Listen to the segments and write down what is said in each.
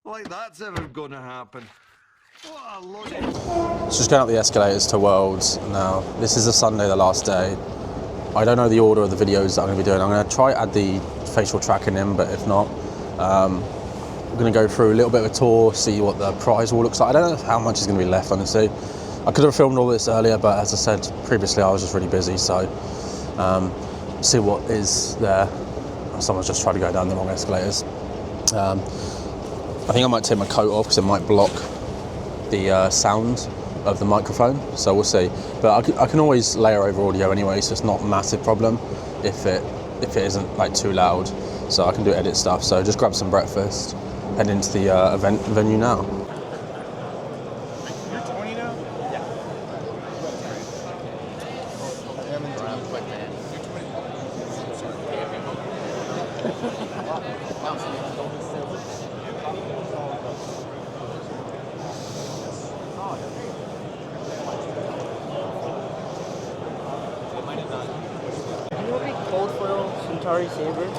Like that's ever gonna happen. What a load. It's just going up the escalators to Worlds now. This is a Sunday, the last day. I don't know the order of the videos that I'm going to be doing. I'm going to try add the facial tracking in, but if not, I'm going to go through a little bit of a tour, see what the prize wall looks like. I don't know how much is going to be left, honestly. I could have filmed all this earlier, but as I said previously, I was just really busy, so see what is there. Someone's just tried to go down the wrong escalators. I think I might take my coat off because it might block the sound of the microphone, so we'll see. But I can always layer over audio anyway, so it's not a massive problem if it isn't like too loud. So I can do edit stuff. So just grab some breakfast, head into the event venue now. You're 20 now? Yeah. Can you make cold foil Centauri sabers?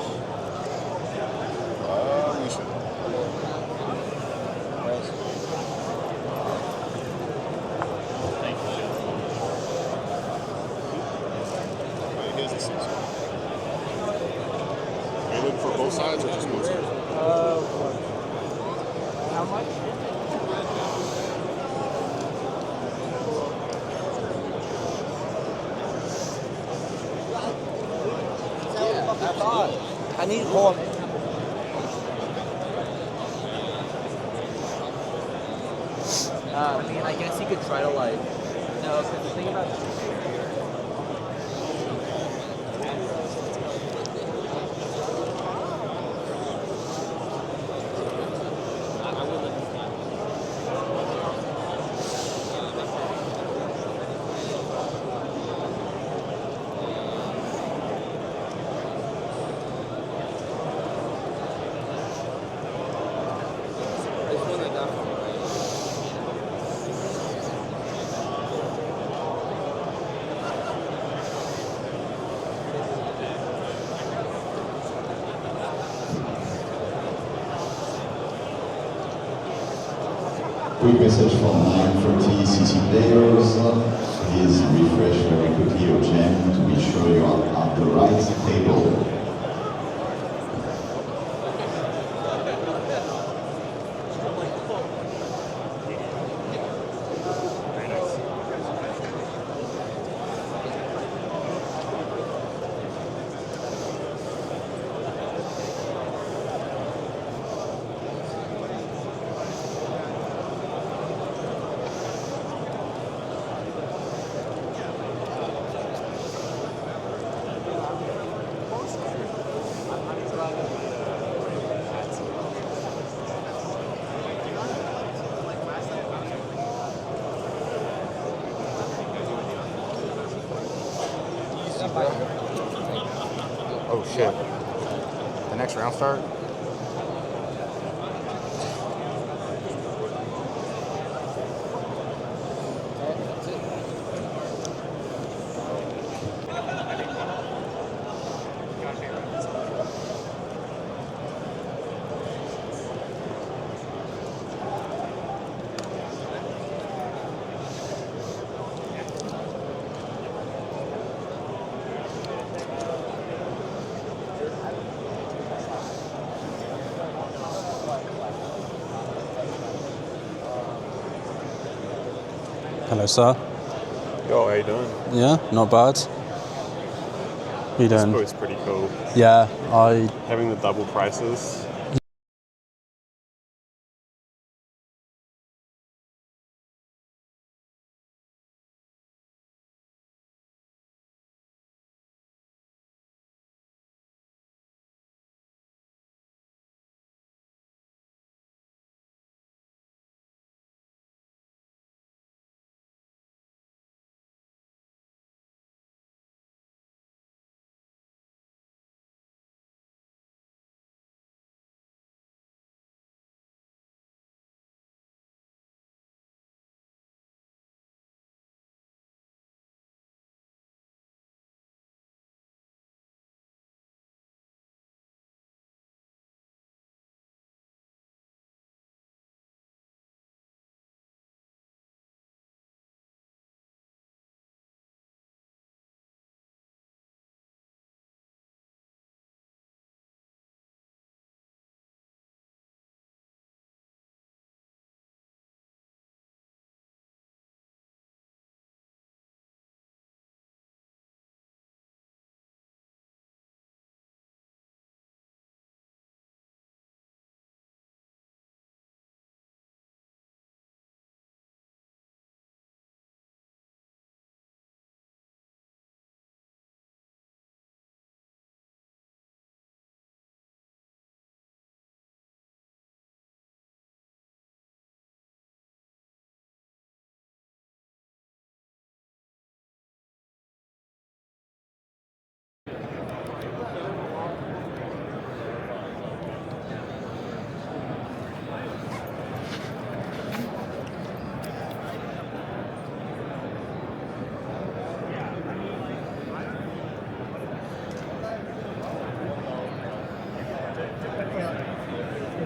You should. Thank you. Here's the scissors. Are you looking for both sides or just one side? How much? I need more. I mean, I guess you could try to like. No, because the thing about. Quick message from 930 CC players. Please refresh very quickly your gem to be sure you are at the right table. Oh shit. The next round start? Hello, sir. Yo, how you doing? Yeah, not bad. How you This doing? boat's pretty cool. Yeah, Having the double prices.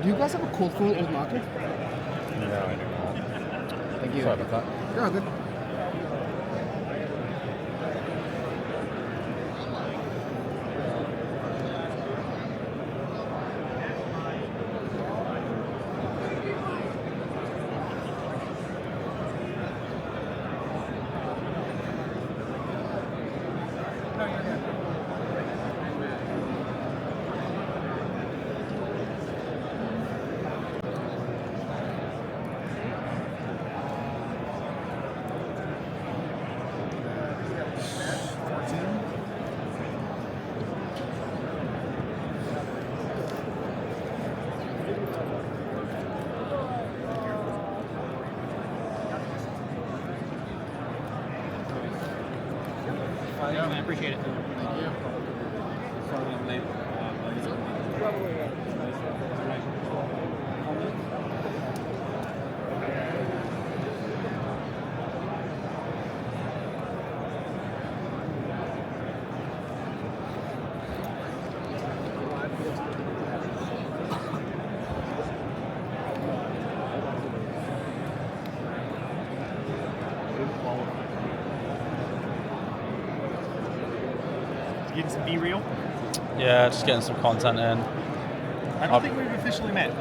Do you guys have a cold foil old market? No, I do not. Thank you. Sorry about that. Yeah, good. Yeah, I appreciate it. Thank you. Sorry I'm late. Getting some B-reel? Yeah, just getting some content in. I don't think we've officially met.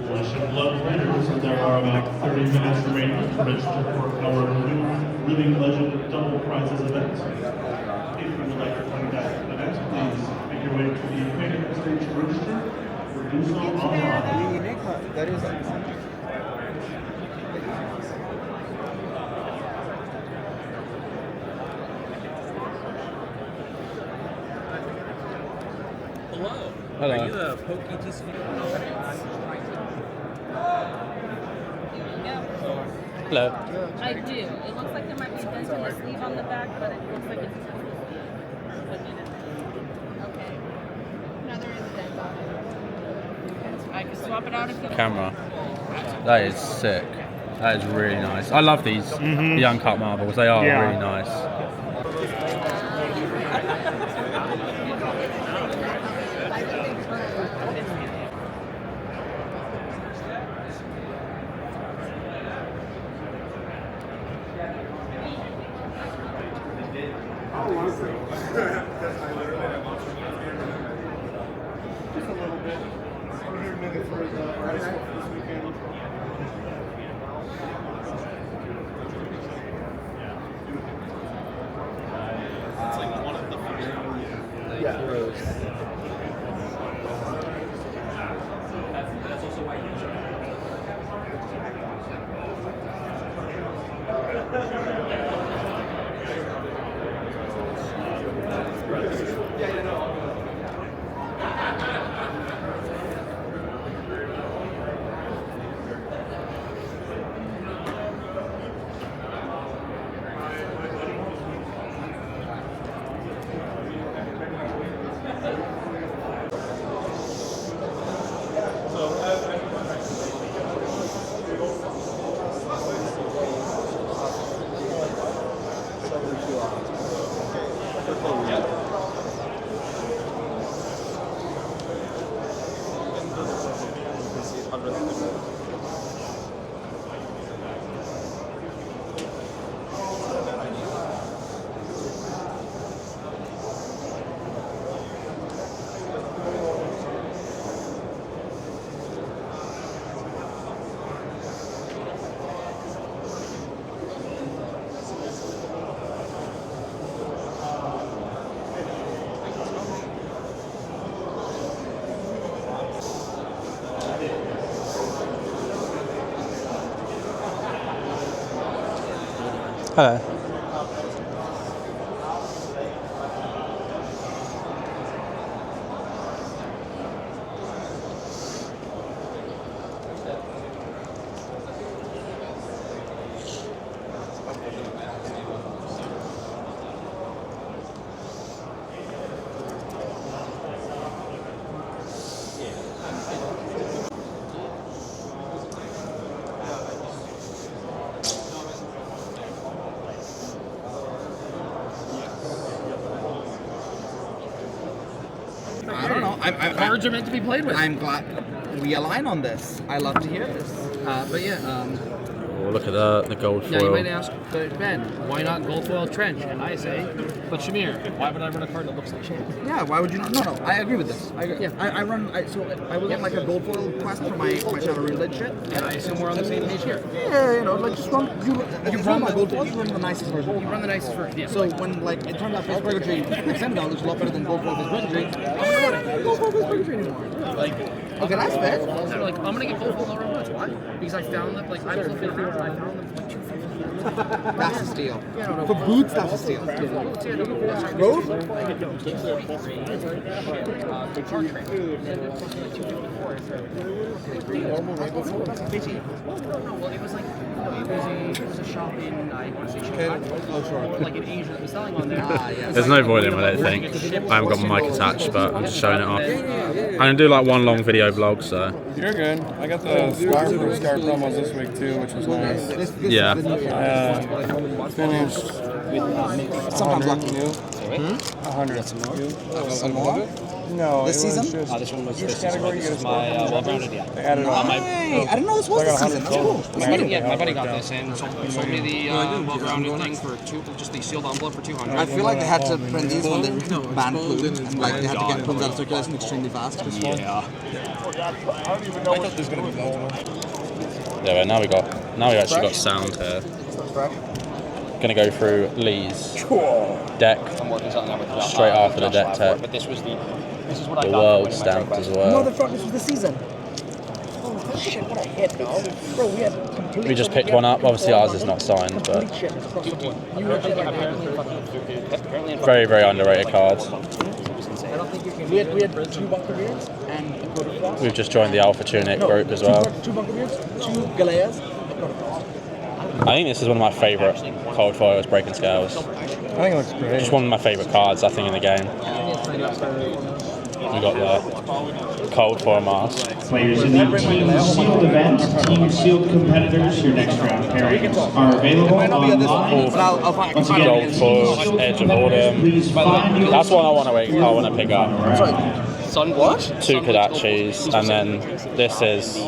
Flesh and Blood winners, and there are about 30 minutes remaining to register for our new Living Legend Double Prizes event. If you would like to join that event, please make your way to the main stage to register or do so online. That is. Hello. Hello. Are you a Pokey TCG? Hello. I do. It looks like there might be a dent in the sleeve on the back, but it looks like it's okay. No, there is a dent on it. I can swap it out if you want. Camera. That is sick. That is really nice. I love these, the uncut marbles. They are really nice. Just a little bit. We're here a minute for the prize this weekend. It's like one of the first. That's also why Hello. I don't know. Cards are meant to be played with. I'm glad we align on this. I love to hear this. But yeah, Oh, look at the gold foil. yeah, you might ask, but Ben, why not gold foil trench? And I say, but Shamir, why would I run a card that looks like shit? Yeah, why would you not? No, I agree with this. I agree. Yeah. I was on like a gold foil quest for my Shadow Relay shit. And I assume we're on the same page here. Yeah, you know, like just run. You run my gold foil. You run the nicest version. You run the nicest version, yeah. So when like it turns out Face Purgatory Sentinel looks a lot better than gold foil Face Purgatory, I'm gonna run it. Gold foil Face Purgatory anymore. Like, okay, that's fair. So like, I'm gonna get gold foil over boots. Why? Because I found them, like, I was looking around and I found them for like $250. That's a steal. Yeah, no, no. For boots, that's a steal. Boots, yeah, no, no, that's right. Road? Card trade. And it cost me like $254. No, well, it was like, it was a shop in, I want to say Chicago, like in Asia that was selling on there. There's no volume, I don't think. I haven't got my mic attached, but I'm just showing it off. I'm gonna do like one long video vlog, so. You're good. I got the Star promos this week too, which was nice. Yeah. Finished. Sometimes lucky. 100. Some more? No, This season? This one was this category. This is my well-rounded, yeah. They added on. Hey, I didn't know this was this season. That's cool. My buddy got this and sold me the well-rounded thing for just the sealed envelope for 200. I feel like they had to print these when they banned Plume, and like they had to get Plume out of circulation extremely fast. Yeah. I thought this was gonna be low. Yeah, but now we actually got sound here. Gonna go through Lee's deck I'm working something out with straight after the deck tech. But this is what I The got. world stamped as well. Motherfuckers, this was the season. Oh shit, what a hit, dog. Bro, we had complete. We just picked one up. Obviously ours is not signed, but Complete shit across the board. You had shit like that. very, very underrated cards. We had 2 bunker beards and a Kodacards. We've just joined the Alpha Tunic group as well. 2 bunker beards, 2 Galeas, and Kodacards. I think this is one of my favourite cold foils breaking scales. I think it looks great. Just one of my favourite cards, I think, in the game. We got the cold foil mask. Players in the Team Sealed event, Team Sealed competitors, your next round pairings are available online. Gold foil, Edge of Autumn. That's one I want to pick up. Sun what? 2 Kodachis, and then this is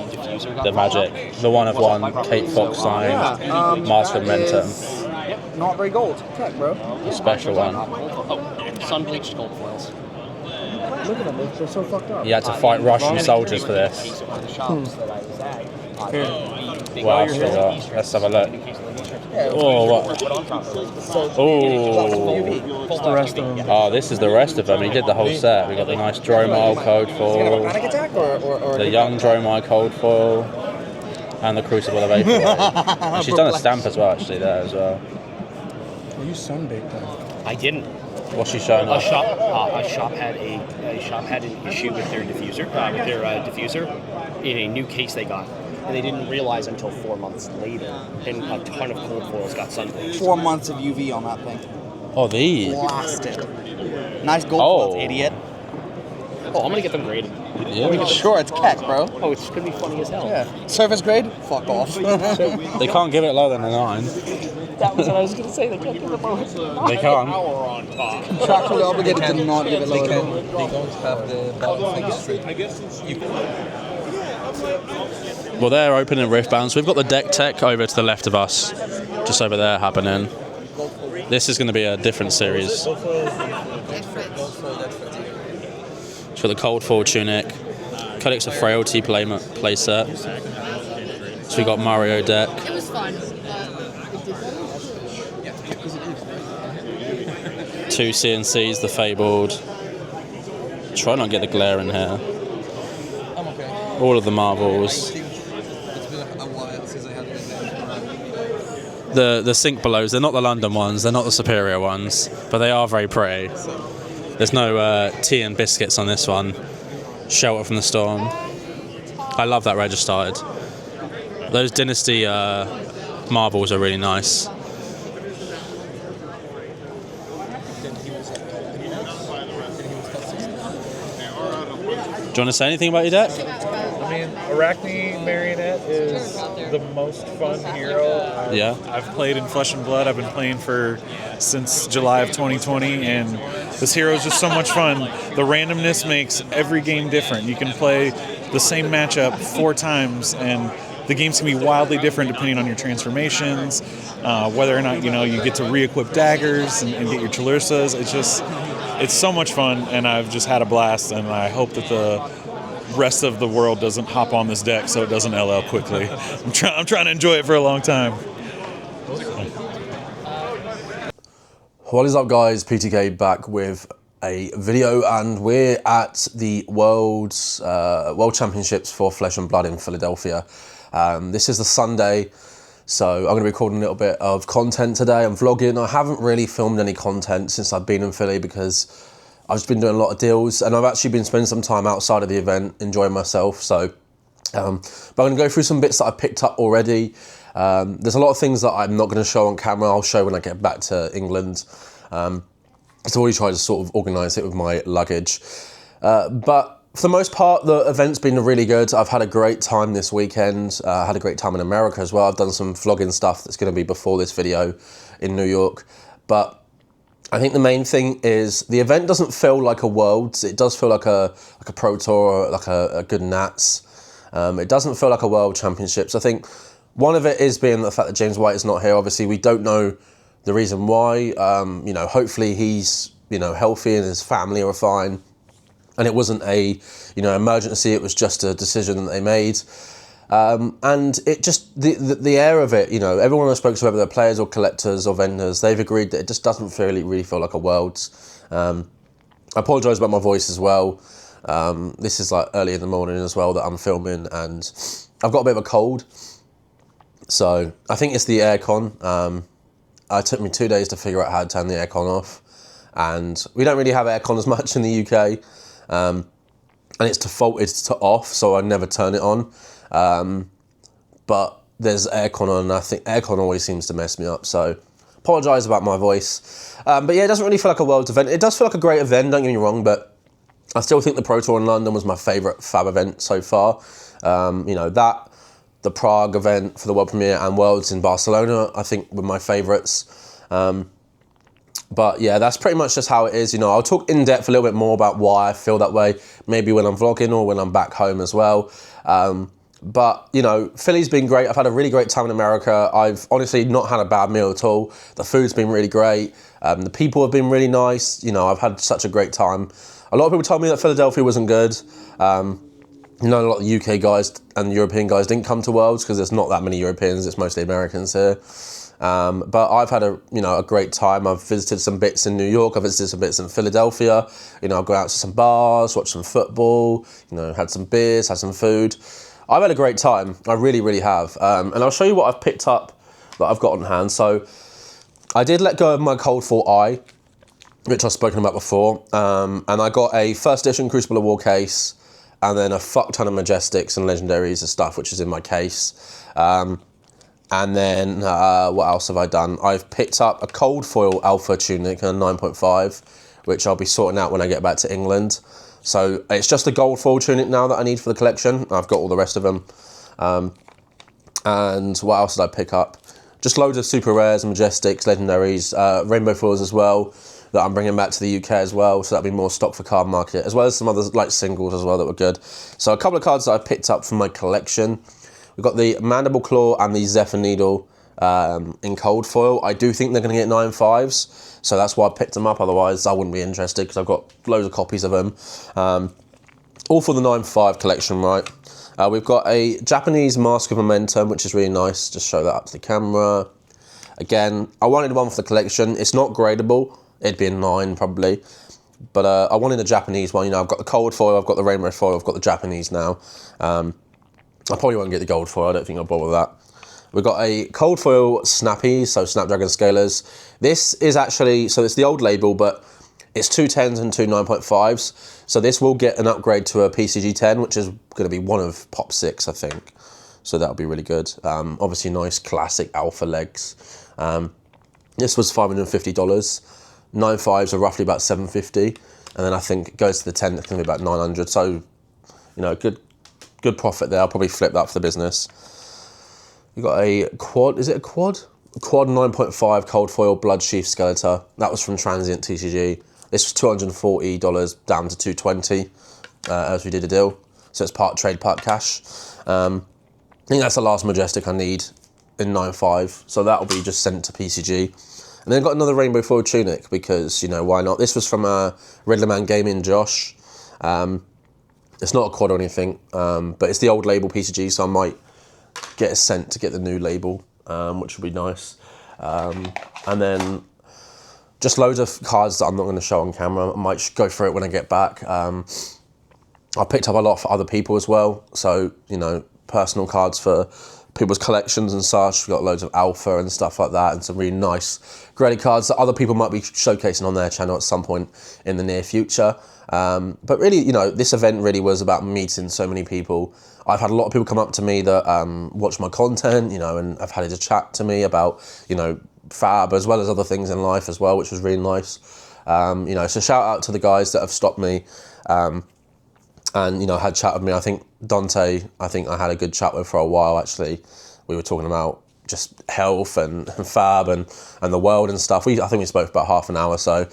the Magic, the 1/1 Kate Fox sign, Mask of Momentum. Not very gold. Tech, bro. The special one. Oh, sun bleached gold foils. Look at them, they're so fucked up. You had to fight Russian soldiers for this. What else we got? Let's have a look. Oh, what? Oh, this is the rest of them. He did the whole set. We got the nice Dromile code foil, Panic attack or the young Dromile code foil, and the Crucible of April. And she's done a stamp as well, actually, there as well. Well, you sunbaked them. I didn't. What's she showing A us? shop had an issue with their diffuser in a new case they got, and they didn't realize until 4 months later. And a ton of cold foils got sunbleached. 4 months of UV on that thing. Oh, these. Blasted. Nice gold foils, idiot. Oh, I'm gonna get them graded. Yeah. Sure, it's Keck, bro. Oh, it's gonna be funny as hell. Yeah. Surface grade? Fuck off. They can't give it lower than a 9. That was what I was gonna say. They can't give them over. They can't. On top. Contractually obligated to not give it lower. They don't have the bottom thing straight. Well, they're opening Riftbound, so we've got the deck tech over to the left of us, just over there happening. This is going to be a different series. It's got the Cold Foil Tunic, Codex of Frailty play set. So we got Mario deck. It was fun. 2 CNCs, the Fabled. Try not to get the glare in here. All of the Marvels. It's been a while since I had been there. the sink belows, they're not the London ones, they're not the superior ones, but they are very pretty. There's no tea and biscuits on this one. Shelter from the storm. I love that registered. Those Dynasty marbles are really nice. Do you want to say anything about your deck? I mean, Arachne Marionette is the most fun hero I've played in Flesh and Blood. I've been playing since July of 2020, and this hero is just so much fun. The randomness makes every game different. You can play the same matchup 4 times, and the games can be wildly different depending on your transformations, whether or not you get to re-equip daggers and get your Chalursas. It's so much fun, and I've just had a blast, and I hope that the rest of the world doesn't hop on this deck so it doesn't LL quickly. I'm trying to enjoy it for a long time. What is up, guys? PTK back with a video, and we're at the World Championships for Flesh and Blood in Philadelphia. This is the Sunday, so I'm going to be recording a little bit of content today. I'm vlogging. I haven't really filmed any content since I've been in Philly because I've just been doing a lot of deals, and I've actually been spending some time outside of the event enjoying myself. So, but I'm going to go through some bits that I picked up already. There's a lot of things that I'm not going to show on camera. I'll show when I get back to England. So I've already tried to sort of organise it with my luggage. But for the most part, the event's been really good. I've had a great time this weekend. I had a great time in America as well. I've done some vlogging stuff that's going to be before this video in New York. But I think the main thing is the event doesn't feel like a Worlds. It does feel like a Pro Tour, like a good Nats. It doesn't feel like a World Championships. I think one of it is being the fact that James White is not here. Obviously, we don't know the reason why. Hopefully he's healthy and his family are fine. And it wasn't a emergency. It was just a decision that they made. And it just, the air of it, everyone I spoke to, whether they're players or collectors or vendors, they've agreed that it just doesn't really feel like a Worlds. I apologise about my voice as well. This is like early in the morning as well that I'm filming, and I've got a bit of a cold. So I think it's the aircon. It took me 2 days to figure out how to turn the aircon off. And we don't really have aircon as much in the UK. And it's defaulted to off, so I never turn it on. But there's aircon on, and I think aircon always seems to mess me up, so apologise about my voice. But yeah, it doesn't really feel like a Worlds event. It does feel like a great event, don't get me wrong, but I still think the Pro Tour in London was my favourite Fab event so far. The Prague event for the World Premiere and Worlds in Barcelona, I think were my favourites. But yeah, that's pretty much just how it is. I'll talk in depth a little bit more about why I feel that way, maybe when I'm vlogging or when I'm back home as well. But Philly's been great. I've had a really great time in America. I've honestly not had a bad meal at all. The food's been really great. The people have been really nice. I've had such a great time. A lot of people told me that Philadelphia wasn't good. A lot of the UK guys and European guys didn't come to Worlds because there's not that many Europeans. It's mostly Americans here. But I've had a great time. I've visited some bits in New York. I've visited some bits in Philadelphia. I've gone out to some bars, watched some football, had some beers, had some food. I've had a great time. I really have. And I'll show you what I've picked up that I've got on hand. So I did let go of my Cold Fall Eye, which I've spoken about before. And I got a first edition Crucible of War case, and then a fuck ton of Majestics and Legendaries and stuff, which is in my case. And then, what else have I done? I've picked up a Cold Foil Alpha Tunic, a 9.5, which I'll be sorting out when I get back to England. So it's just a Gold Foil Tunic now that I need for the collection. I've got all the rest of them. And what else did I pick up? Just loads of Super Rares, Majestics, Legendaries, Rainbow Foils as well, that I'm bringing back to the UK as well. So that'll be more stock for Cardmarket, as well as some others like singles as well that were good. So a couple of cards that I picked up from my collection. We've got the Mandible Claw and the Zephyr Needle in Cold Foil. I do think they're going to get 9.5s, so that's why I picked them up. Otherwise, I wouldn't be interested because I've got loads of copies of them. All for the 9.5 collection, right? We've got a Japanese Mask of Momentum, which is really nice. Just show that up to the camera. Again, I wanted one for the collection. It's not gradable. It'd be a 9 probably. But I wanted a Japanese one. I've got the Cold Foil, I've got the Rainbow Foil, I've got the Japanese now. I probably won't get the Gold Foil. I don't think I'll bother with that. We've got a cold foil Snappy, so Snapdragon Scalers. This is actually, so it's the old label, but it's 2 10s and 2 9.5s. So this will get an upgrade to a PCG 10, which is going to be one of Pop 6, I think. So that'll be really good. Obviously nice classic alpha legs. This was $550. 9.5s are roughly about $750. And then I think it goes to the 10, it's going to be about $900. So, you know, good profit there. I'll probably flip that for the business. You've got a quad, is it a quad? A quad 9.5 cold foil blood sheath Skeletor. That was from Transient TCG. This was $240 down to $220 as we did a deal. So it's part trade, part cash. I think that's the last Majestic I need in 9.5. So that'll be just sent to PCG. And then got another Rainbow Foil Tunic because, you know, why not? This was from Riddlerman Gaming, Josh. It's not a quad or anything, but it's the old label PCG, so I might get it sent to get the new label, which would be nice. And then just loads of cards that I'm not going to show on camera. I might go through it when I get back. I picked up a lot for other people as well. So, you know, personal cards for people's collections and such. We've got loads of alpha and stuff like that and some really nice graded cards that other people might be showcasing on their channel at some point in the near future. But really, you know, this event really was about meeting so many people. I've had a lot of people come up to me that watch my content, you know, and have had to chat to me about, you know, fab as well as other things in life as well, which was really nice. You know, so shout out to the guys that have stopped me and, you know, had chat with me. I think Dante, I had a good chat with for a while, actually. We were talking about just health and fab and the world and stuff. I think we spoke for about half an hour. So,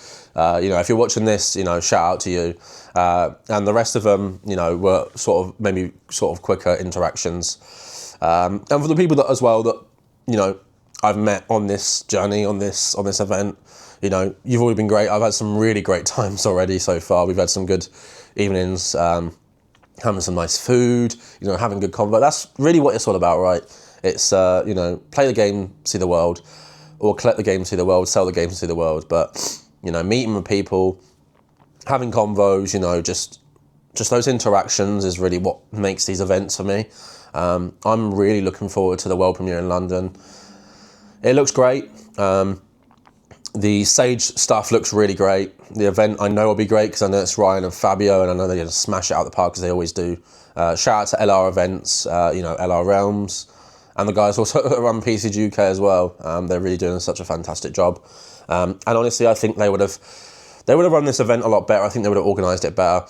you know, if you're watching this, you know, shout out to you. And the rest of them, you know, were sort of quicker interactions. And for the people that as well that, you know, I've met on this journey, on this event, you know, you've already been great. I've had some really great times already so far. We've had some good evenings, having some nice food, you know, having good convo. That's really what it's all about, right? It's, you know, play the game, see the world, or collect the game, see the world, sell the game, see the world. But, you know, meeting with people, having convos, you know, just those interactions is really what makes these events for me. I'm really looking forward to the world premiere in London. It looks great. The Sage stuff looks really great. The event I know will be great because I know it's Ryan and Fabio and I know they're going to smash it out of the park because they always do. Shout out to LR Events, you know, LR Realms. And the guys also run PCG UK as well. They're really doing such a fantastic job. And honestly, I think they would have run this event a lot better. I think they would have organised it better.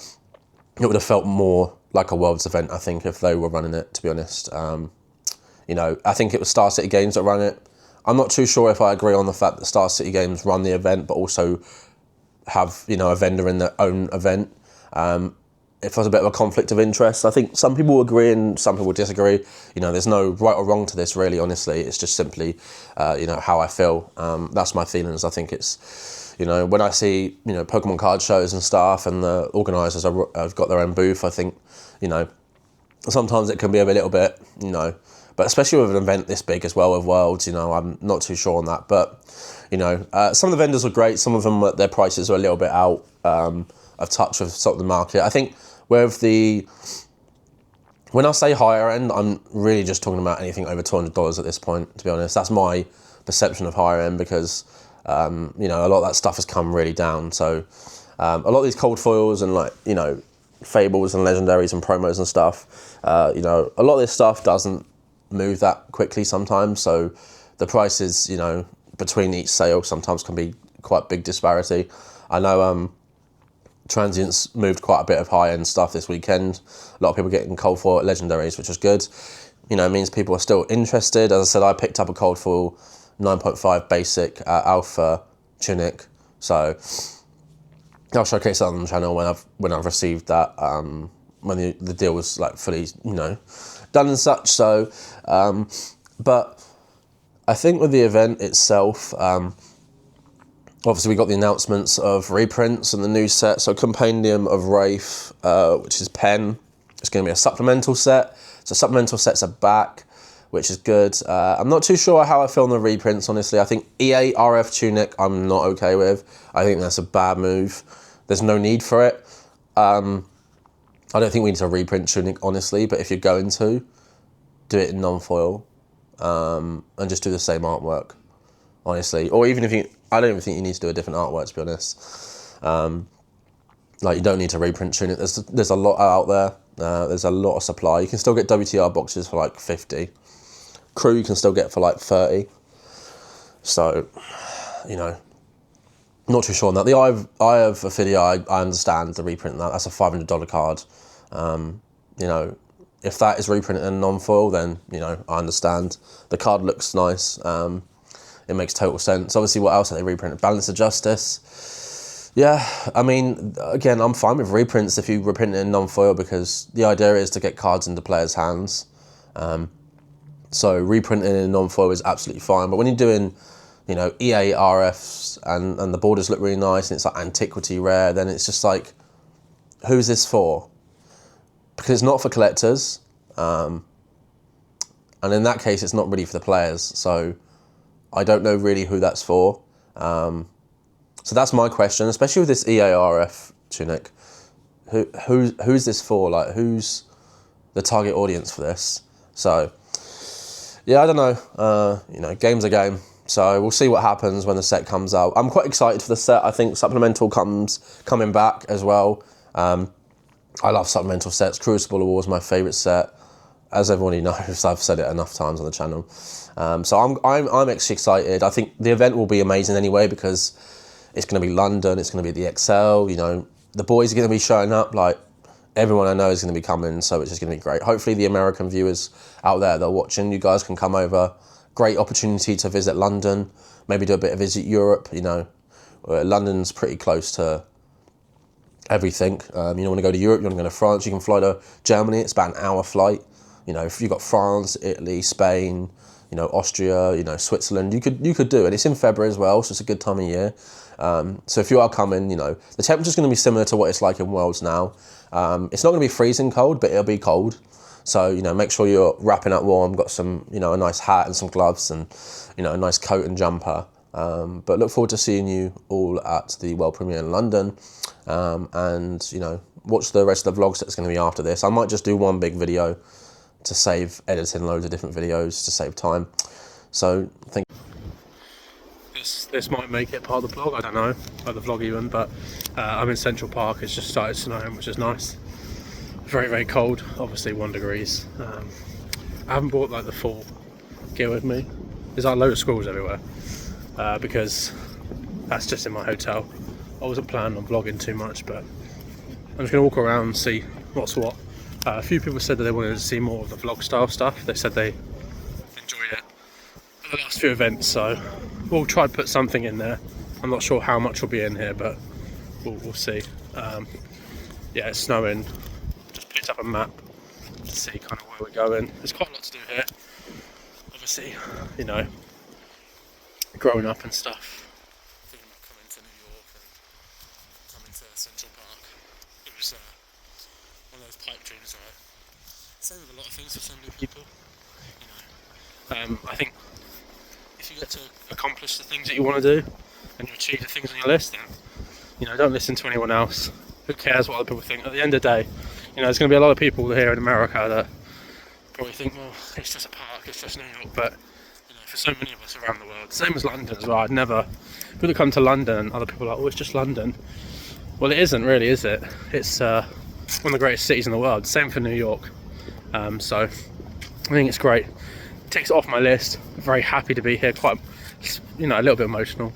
It would have felt more like a Worlds event, I think, if they were running it, to be honest. You know, I think it was Star City Games that ran it. I'm not too sure if I agree on the fact that Star City Games run the event, but also have, you know, a vendor in their own event. If there's a bit of a conflict of interest, I think some people agree and some people disagree. You know, there's no right or wrong to this, really, honestly. It's just simply, you know, how I feel. That's my feelings. I think it's, you know, when I see, you know, Pokemon card shows and stuff and the organisers have got their own booth, I think, you know, sometimes it can be a little bit, you know, but especially with an event this big as well with Worlds, you know, I'm not too sure on that. But, you know, some of the vendors are great. Some of them, their prices are a little bit out of touch with sort of the market. I think with when I say higher end, I'm really just talking about anything over $200 at this point, to be honest. That's my perception of higher end because, you know, a lot of that stuff has come really down. So a lot of these cold foils and, like, you know, fables and legendaries and promos and stuff, you know, a lot of this stuff doesn't move that quickly sometimes, so the prices, you know, between each sale sometimes can be quite big disparity. I know Transients moved quite a bit of high-end stuff this weekend. A lot of people getting cold foil legendaries, which is good. You know, it means people are still interested. As I said, I picked up a cold foil 9.5 basic alpha tunic, so I'll showcase that on the channel when I've received that, when the deal was like fully, you know, done and such. So, but I think with the event itself, obviously we got the announcements of reprints and the new set. So Compendium of Wraith, which is pen, it's going to be a supplemental set. So supplemental sets are back, which is good. I'm not too sure how I feel on the reprints, honestly. I think EA RF Tunic I'm not okay with. I think that's a bad move. There's no need for it. I don't think we need to reprint Tunic, honestly, but if you're going to, do it in non-foil. and just do the same artwork, honestly. Or even if you, I don't even think you need to do a different artwork, to be honest. Like, you don't need to reprint Tunic. There's a lot out there. There's a lot of supply. You can still get WTR boxes for like 50. Crew you can still get for like 30. So, you know, not too sure on that. The Eye of Ophidia, I understand the reprint. That's a $500 card. You know, if that is reprinted in non-foil, then, you know, I understand. The card looks nice. It makes total sense. Obviously, what else are they reprinted? Balance of Justice. Yeah, I mean, again, I'm fine with reprints if you reprint it in non-foil, because the idea is to get cards into players' hands. So reprinting in non-foil is absolutely fine. But when you're doing, you know, EA RFs and the borders look really nice and it's like antiquity rare, then it's just like, who's this for? Because it's not for collectors. And in that case, it's not really for the players. So I don't know really who that's for. So that's my question, especially with this EARF Tunic. Who's this for? Like, who's the target audience for this? So, yeah, I don't know. You know, game's a game. So we'll see what happens when the set comes out. I'm quite excited for the set. I think Supplemental coming back as well. I love Supplemental sets. Crucible War is my favourite set. As everybody knows, I've said it enough times on the channel. So I'm actually excited. I think the event will be amazing anyway, because it's going to be London. It's going to be the XL. You know, the boys are going to be showing up. Like, everyone I know is going to be coming. So it's just going to be great. Hopefully the American viewers out there that are watching, you guys can come over. Great opportunity to visit London. Maybe do a bit of visit Europe. You know, London's pretty close to everything. You don't want to go to Europe. You want to go to France. You can fly to Germany. It's about an hour flight. You know, if you've got France, Italy, Spain, you know, Austria, you know, Switzerland, you could do it. It's in February as well, so it's a good time of year. So if you are coming, you know, the temperature's going to be similar to what it's like in Worlds now. It's not going to be freezing cold, but it'll be cold. So, you know, make sure you're wrapping up warm, got some, you know, a nice hat and some gloves and, you know, a nice coat and jumper. But look forward to seeing you all at the world premiere in London. And, you know, watch the rest of the vlogs that's going to be after this. I might just do one big video to save editing loads of different videos to save time. So think this might make it part of the vlog, I don't know, or the vlog even, but I'm in Central Park. It's just started snowing, which is nice. Very, very cold, obviously 1 degrees. I haven't brought like the full gear with me. There's like a load of squirrels everywhere, because that's just in my hotel. I wasn't planning on vlogging too much, but I'm just gonna walk around and see what's what. A few people said that they wanted to see more of the vlog style stuff. They said they enjoyed it at the last few events, so we'll try to put something in there. I'm not sure how much will be in here, but we'll see. Yeah, it's snowing. Just picked up a map to see kind of where we're going. There's quite a lot to do here. Obviously, you know, growing up and stuff. Thinking about coming to New York and coming to Central Park. It was one of those pipe dreams, right? Same with a lot of things for so many people. You know, I think if you get to accomplish the things that you want to do and you achieve the things on your list, then, you know, don't listen to anyone else. Who cares what other people think? At the end of the day, you know, there's going to be a lot of people here in America that probably think, well, it's just a park, it's just New York, but, you know, for so many of us around the world, same as London as well, I'd never, people that come to London and other people are like, oh, it's just London. Well, it isn't really, is it? It's one of the greatest cities in the world. Same for New York. So I think it's great. It takes it off my list. I'm very happy to be here. Quite, you know, a little bit emotional.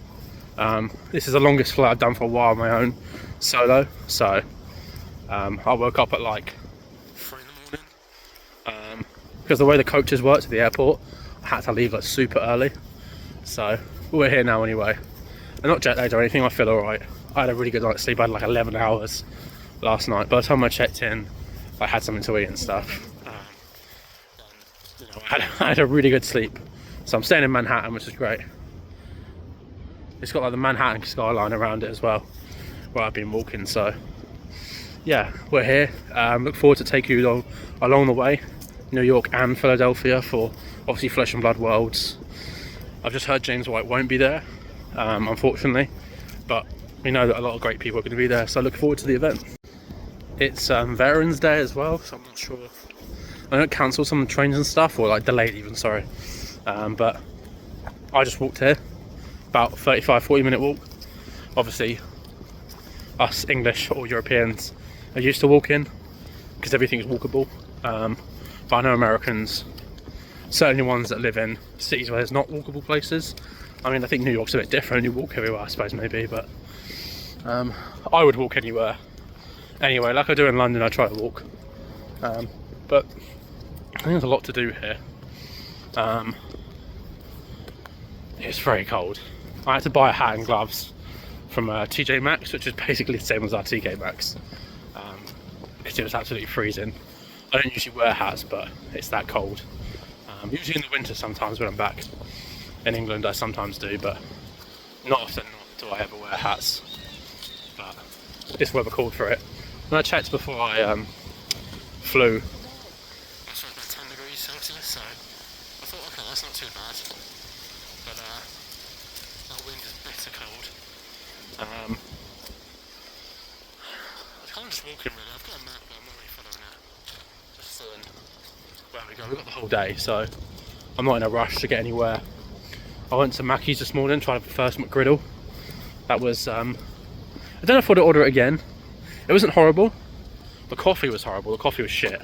This is the longest flight I've done for a while on my own, solo. So I woke up at like 3 in the morning because the way the coaches work to the airport, I had to leave like super early. So we're here now anyway. I'm not jet lagged or anything. I feel alright. I had a really good night's sleep. I had like 11 hours last night. By the time I checked in, I had something to eat and stuff. And, you know, I had a really good sleep. So I'm staying in Manhattan, which is great. It's got like the Manhattan skyline around it as well, where I've been walking. So yeah, we're here. Look forward to taking you along the way, New York and Philadelphia, for obviously Flesh and Blood Worlds. I've just heard James White won't be there, unfortunately, but we know that a lot of great people are going to be there, so I look forward to the event. It's Veterans Day as well, so I'm not sure. I don't cancel some trains and stuff, or like delayed even, sorry. But I just walked here, about 35-40 minute walk. Obviously us English or Europeans are used to walking because everything is walkable, but I know Americans, certainly ones that live in cities where there's not walkable places. I mean, I think New York's a bit different, you walk everywhere I suppose maybe, but I would walk anywhere. Anyway, like I do in London, I try to walk. But I think there's a lot to do here. It's very cold. I had to buy a hat and gloves from TJ Maxx, which is basically the same as our TK Maxx, because it was absolutely freezing. I don't usually wear hats, but it's that cold. Usually in the winter sometimes when I'm back in England I sometimes do, but not often do I ever wear hats. But this weather called for it. When I checked before I flew, it was about 10 degrees Celsius, so I thought, okay, that's not too bad. But that wind is bitter cold. I was kind of just walking really. I've got a map, but I'm not really following it. Just seeing where we go. We've got the whole day, so I'm not in a rush to get anywhere. I went to Mackey's this morning, tried the first McGriddle. That was, I don't know if I'd order it again. It wasn't horrible. The coffee was horrible. The coffee was shit.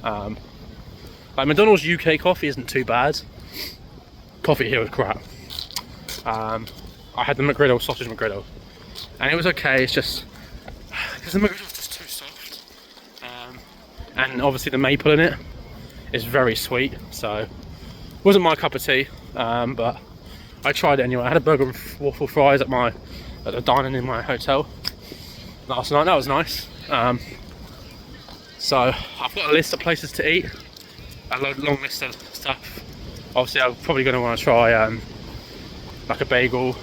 Like McDonald's UK coffee isn't too bad. Coffee here was crap. I had the McGriddle, sausage McGriddle, and it was okay. It's just because the McGriddle was just too soft, and obviously the maple in it is very sweet, so it wasn't my cup of tea. But I tried it anyway. I had a burger and waffle fries at the dining in my hotel last night. That was nice. So I've got a list of places to eat, a long list of stuff. Obviously I'm probably going to want to try like a bagel.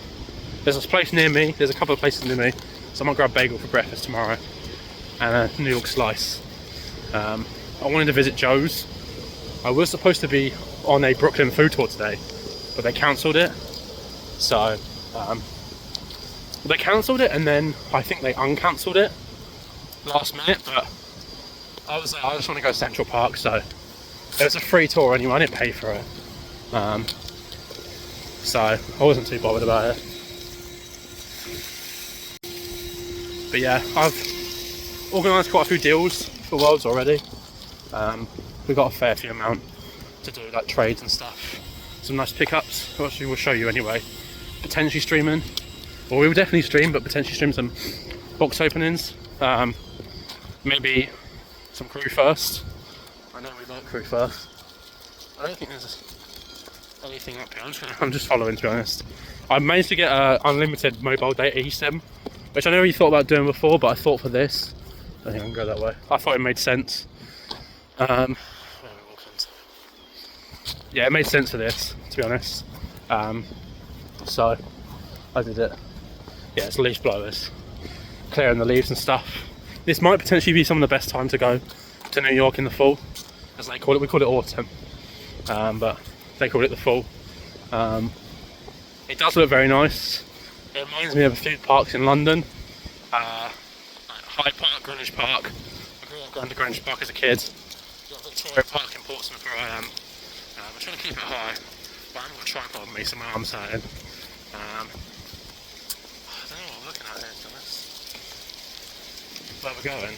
There's this place near me, there's a couple of places near me, so I might grab a bagel for breakfast tomorrow and a New York slice. I wanted to visit Joe's. I was supposed to be on a Brooklyn food tour today, but they cancelled it. So they cancelled it and then I think they uncancelled it last minute, but I was like, I just want to go to Central Park, so it was a free tour anyway, I didn't pay for it. So I wasn't too bothered about it. But yeah, I've organised quite a few deals for Worlds already. We've got a fair few amount to do, like trades and stuff. Some nice pickups, which we will show you anyway. Potentially streaming, or we will definitely stream, but potentially stream some box openings. Maybe some crew first. I know we like crew first. I don't think there's anything up here. I'm just following, to be honest. I managed to get unlimited mobile data eSIM, which I never really thought about doing before, but I thought for this, I think I can go that way. I thought it made sense. Yeah, it made sense for this, to be honest. So I did it. Yeah, it's leaf blowers, clearing the leaves and stuff. This might potentially be some of the best time to go to New York in the fall, as they call it. We call it autumn, but they call it the fall. It does look very nice. It reminds me of a few parks in London, like Hyde Park, Greenwich Park. I grew up going to Greenwich Park as a kid. You've got Victoria Park in Portsmouth where I am. I'm trying to keep it high, but I haven't got a tripod on me, so my arm's hurting. I don't know what I'm looking at here, to be honest. Where we're going.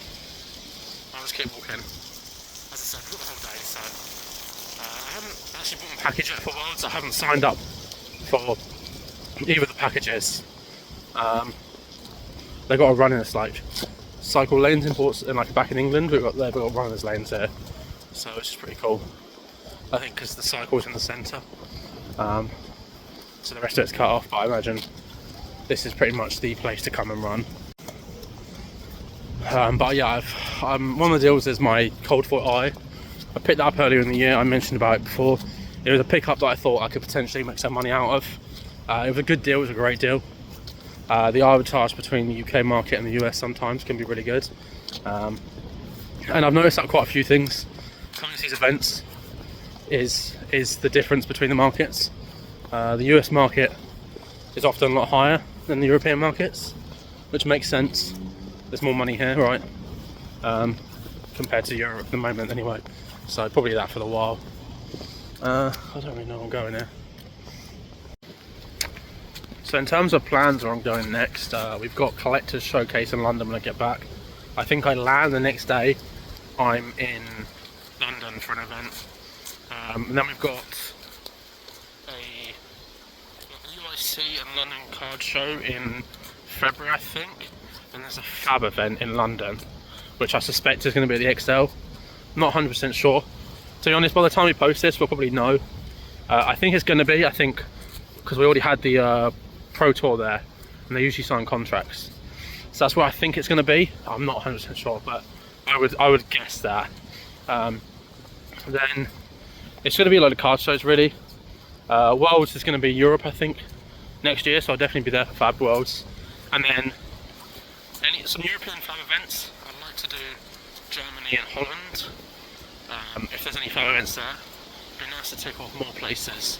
I'll just keep walking. As I said, we've got the whole day, so I haven't actually bought my package yet for Worlds. I haven't signed up for either of the packages. They've got a run in this like cycle lanes in Portsmouth, like back in England. They've got runners lanes here, so it's just pretty cool. I think because the cycle's in the centre, so the rest of it's cut off. But I imagine this is pretty much the place to come and run. But yeah, one of the deals is my Cold Foot Eye. I picked that up earlier in the year. I mentioned about it before. It was a pickup that I thought I could potentially make some money out of. It was a good deal. It was a great deal. The arbitrage between the UK market and the US sometimes can be really good. And I've noticed that quite a few things coming to these events is the difference between the markets. The US market is often a lot higher than the European markets, which makes sense. There's more money here, right? Compared to Europe at the moment anyway. So probably that for a while. I don't really know where I'm going here. So in terms of plans where I'm going next, we've got Collectors Showcase in London when I get back. I think I land the next day. I'm in London for an event. And then we've got a UIC and London card show in February, I think. And there's a Fab event in London, which I suspect is going to be at the XL. Not 100% sure. To be honest, by the time we post this, we'll probably know. I think it's going to be, because we already had the Pro Tour there, and they usually sign contracts. So that's where I think it's going to be. I'm not 100% sure, but I would guess that. Then it's going to be a lot of card shows, really. Worlds is going to be Europe, I think, next year, so I'll definitely be there for Fab Worlds. And then some European Fab events. I'd like to do Germany and Holland. If there's any Fab events there, it'd be nice to tick off more places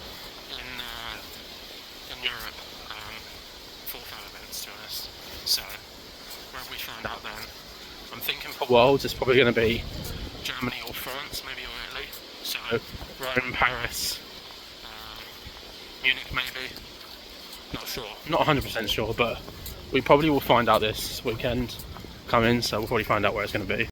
in Europe for Fab events, to be honest. So wherever we find out then, I'm thinking for Worlds it's probably going to be Germany or France, maybe, or Italy. So Rome, Paris, Munich maybe. Not sure, not 100% sure, but we probably will find out this weekend coming, so we'll probably find out where it's going to be.